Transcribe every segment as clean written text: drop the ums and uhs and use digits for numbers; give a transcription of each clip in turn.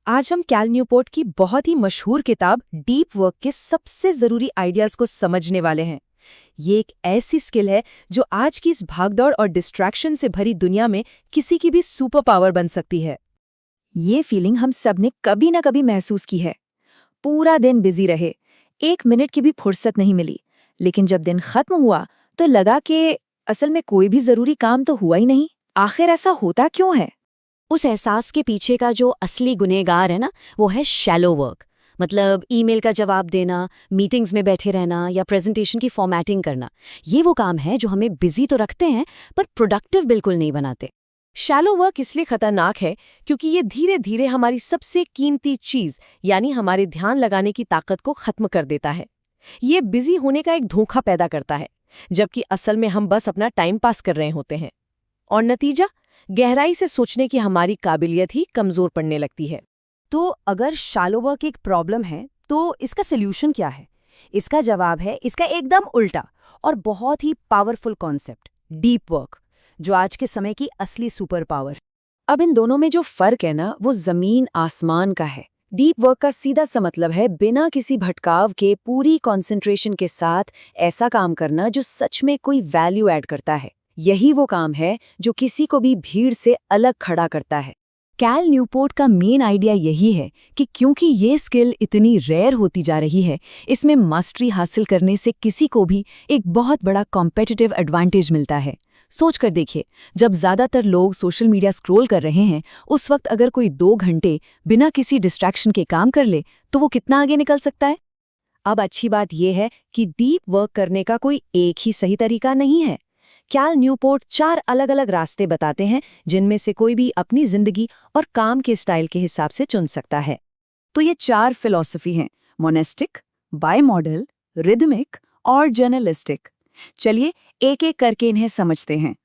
आज हम Cal Newport की बहुत ही मशहूर किताब डीप वर्क के सबसे ज़रूरी आइडियाज़ को समझने वाले हैं। ये एक ऐसी स्किल है जो आज की इस भागदौड़ और डिस्ट्रैक्शन से भरी दुनिया में किसी की भी सुपर पावर बन सकती है। ये फीलिंग हम सब ने कभी ना कभी महसूस की है। पूरा दिन बिजी रहे, 1 मिनट की भी फुर्सत नहीं मिली, लेकिन जब दिन खत्म हुआ तो लगा कि असल में कोई भी जरूरी काम तो हुआ ही नहीं। आखिर ऐसा होता क्यों है? उस एहसास के पीछे का जो असली गुनहगार है ना, वो है शैलो वर्क। मतलब ईमेल का जवाब देना, मीटिंग्स में बैठे रहना या प्रेजेंटेशन की फॉर्मेटिंग करना। ये वो काम है जो हमें बिजी तो रखते हैं पर प्रोडक्टिव बिल्कुल नहीं बनाते। शैलो वर्क इसलिए खतरनाक है क्योंकि ये धीरे धीरे हमारी सबसे कीमती चीज यानी हमारे ध्यान लगाने की ताकत को खत्म कर देता है। ये बिजी होने का एक धोखा पैदा करता है, जबकि असल में हम बस अपना टाइम पास कर रहे होते हैं। और नतीजा, गहराई से सोचने की हमारी काबिलियत ही कमजोर पड़ने लगती है। तो अगर शैलो वर्क एक प्रॉब्लम है तो इसका सोल्यूशन क्या है? इसका जवाब है इसका एकदम उल्टा और बहुत ही पावरफुल कॉन्सेप्ट, डीप वर्क, जो आज के समय की असली सुपर पावर। अब इन दोनों में जो फर्क है ना, वो जमीन आसमान का है। डीप वर्क का सीधा सा मतलब है बिना किसी भटकाव के पूरी कंसंट्रेशन के साथ ऐसा काम करना जो सच में कोई वैल्यू ऐड करता है। यही वो काम है जो किसी को भी भीड़ से अलग खड़ा करता है। कैल न्यूपोर्ट का मेन आइडिया यही है कि क्योंकि ये स्किल इतनी रेयर होती जा रही है, इसमें मास्टरी हासिल करने से किसी को भी एक बहुत बड़ा कॉम्पिटिटिव एडवांटेज मिलता है। सोच कर देखिए, जब ज्यादातर लोग सोशल मीडिया स्क्रॉल कर रहे हैं, उस वक्त अगर कोई 2 घंटे बिना किसी डिस्ट्रैक्शन के काम कर ले तो वो कितना आगे निकल सकता है। अब अच्छी बात यह है कि डीप वर्क करने का कोई एक ही सही तरीका नहीं है। कैल न्यूपोर्ट 4 अलग-अलग रास्ते बताते हैं, जिनमें से कोई भी अपनी जिंदगी और काम के स्टाइल के हिसाब से चुन सकता है। तो ये 4 फिलॉसफी हैं: मोनेस्टिक, बाय मॉडल, रिदमिक और जर्नलिस्टिक। चलिए एक-एक करके इन्हें समझते हैं।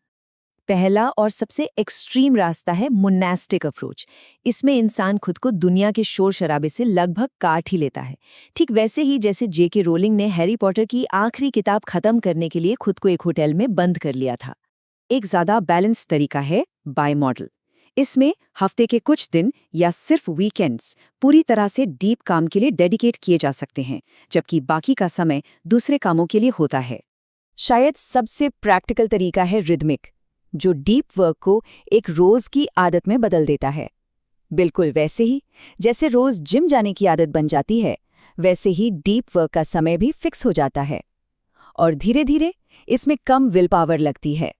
पहला और सबसे एक्सट्रीम रास्ता है मोनास्टिक अप्रोच। इसमें इंसान खुद को दुनिया के शोर शराबे से लगभग काट ही लेता है, ठीक वैसे ही जैसे जेके रोलिंग ने हैरी पॉटर की आखिरी किताब खत्म करने के लिए खुद को एक होटल में बंद कर लिया था। एक ज्यादा बैलेंस तरीका है बाय मॉडल। इसमें हफ्ते के कुछ दिन या सिर्फ वीकेंड्स पूरी तरह से डीप काम के लिए डेडिकेट किए जा सकते हैं, जबकि बाकी का समय दूसरे कामों के लिए होता है। शायद सबसे प्रैक्टिकल तरीका है रिदमिक, जो डीप वर्क को एक रोज की आदत में बदल देता है। बिल्कुल वैसे ही जैसे रोज जिम जाने की आदत बन जाती है, वैसे ही डीप वर्क का समय भी फिक्स हो जाता है और धीरे धीरे इसमें कम विल पावर लगती है।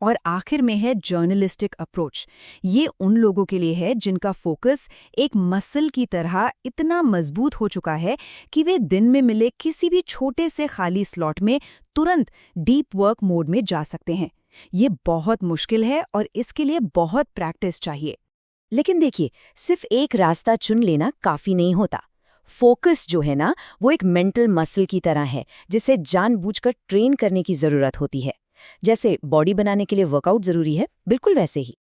और आखिर में है जर्नलिस्टिक अप्रोच। ये उन लोगों के लिए है जिनका फोकस एक मसल की तरह इतना मजबूत हो चुका है कि वे दिन में मिले किसी भी छोटे से खाली स्लॉट में तुरंत डीप वर्क मोड में जा सकते हैं। ये बहुत मुश्किल है और इसके लिए बहुत प्रैक्टिस चाहिए। लेकिन देखिए, सिर्फ एक रास्ता चुन लेना काफी नहीं होता। फोकस जो है ना, वो एक मेंटल मसल की तरह है जिसे जानबूझकर ट्रेन करने की जरूरत होती है। जैसे बॉडी बनाने के लिए वर्कआउट जरूरी है, बिल्कुल वैसे ही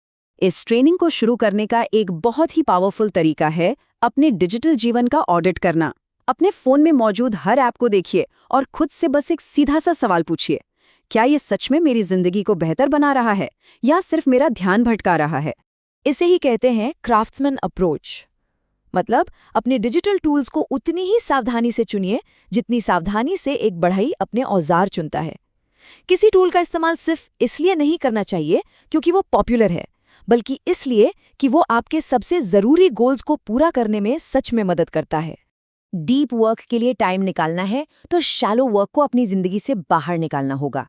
इस ट्रेनिंग को शुरू करने का एक बहुत ही पावरफुल तरीका है अपने डिजिटल जीवन का ऑडिट करना। अपने फोन में मौजूद हर ऐप को देखिए और खुद से बस एक सीधा सा सवाल पूछिए, क्या ये सच में मेरी जिंदगी को बेहतर बना रहा है या सिर्फ मेरा ध्यान भटका रहा है? इसे ही कहते हैं क्राफ्ट्समैन अप्रोच। मतलब अपने डिजिटल टूल्स को उतनी ही सावधानी से चुनिए जितनी सावधानी से एक बढ़ई अपने औजार चुनता है। किसी टूल का इस्तेमाल सिर्फ इसलिए नहीं करना चाहिए क्योंकि वो पॉपुलर है, बल्कि इसलिए कि वो आपके सबसे जरूरी गोल्स को पूरा करने में सच में मदद करता है। डीप वर्क के लिए टाइम निकालना है तो शैलो वर्क को अपनी जिंदगी से बाहर निकालना होगा।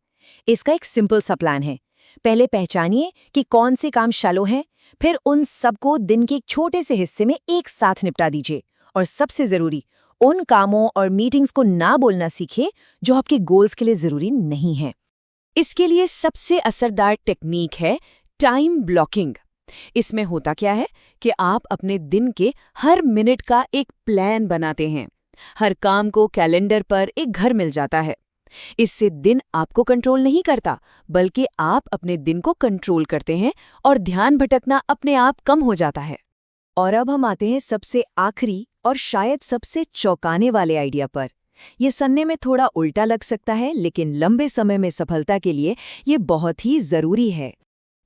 इसका एक सिंपल सा प्लान है। पहले पहचानिए कि कौन से काम शैलो हैं, फिर उन सबको दिन के एक छोटे से हिस्से में एक साथ निपटा दीजिए। और सबसे जरूरी, उन कामों और मीटिंग्स को ना बोलना सीखिए जो आपके गोल्स के लिए जरूरी नहीं है। इसके लिए सबसे असरदार टेक्निक है टाइम ब्लॉकिंग। इसमें होता क्या है कि आप अपने दिन के हर मिनट का एक प्लान बनाते हैं। हर काम को कैलेंडर पर एक घर मिल जाता है। इससे दिन आपको कंट्रोल नहीं करता, बल्कि आप अपने दिन को कंट्रोल करते हैं और ध्यान भटकना अपने आप कम हो जाता है। और अब हम आते हैं सबसे आखिरी और शायद सबसे चौंकाने वाले आइडिया पर। ये सुनने में थोड़ा उल्टा लग सकता है, लेकिन लंबे समय में सफलता के लिए ये बहुत ही जरूरी है।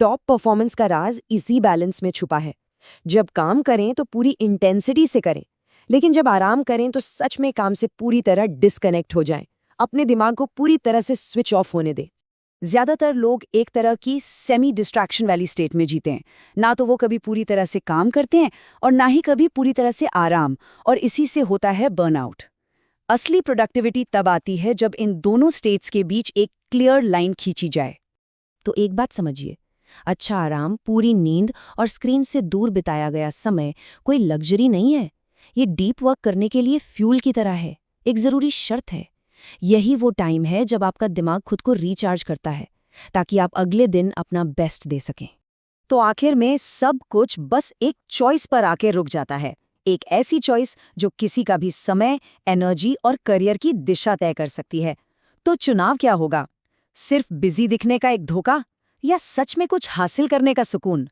टॉप परफॉर्मेंस का राज इसी बैलेंस में छुपा है। जब काम करें तो पूरी इंटेंसिटी से करें, लेकिन जब आराम करें तो सच में काम से पूरी तरह डिस्कनेक्ट हो जाएं। अपने दिमाग को पूरी तरह से स्विच ऑफ होने दें। ज्यादातर लोग एक तरह की सेमी डिस्ट्रैक्शन वाली स्टेट में जीते हैं। ना तो वो कभी पूरी तरह से काम करते हैं और ना ही कभी पूरी तरह से आराम, और इसी से होता है बर्नआउट। असली प्रोडक्टिविटी तब आती है जब इन दोनों स्टेट्स के बीच एक क्लियर लाइन खींची जाए। तो एक बात समझिए, अच्छा आराम, पूरी नींद और स्क्रीन से दूर बिताया गया समय कोई लग्जरी नहीं है। ये डीप वर्क करने के लिए फ्यूल की तरह है, एक ज़रूरी शर्त है। यही वो टाइम है जब आपका दिमाग खुद को रिचार्ज करता है, ताकि आप अगले दिन अपना बेस्ट दे सकें। तो आखिर में सब कुछ बस एक चॉइस पर आके रुक जाता है। एक ऐसी चॉइस जो किसी का भी समय, एनर्जी और करियर की दिशा तय कर सकती है। तो चुनाव क्या होगा? सिर्फ बिजी दिखने का एक धोखा, या सच में कुछ हासिल करने का सुकून?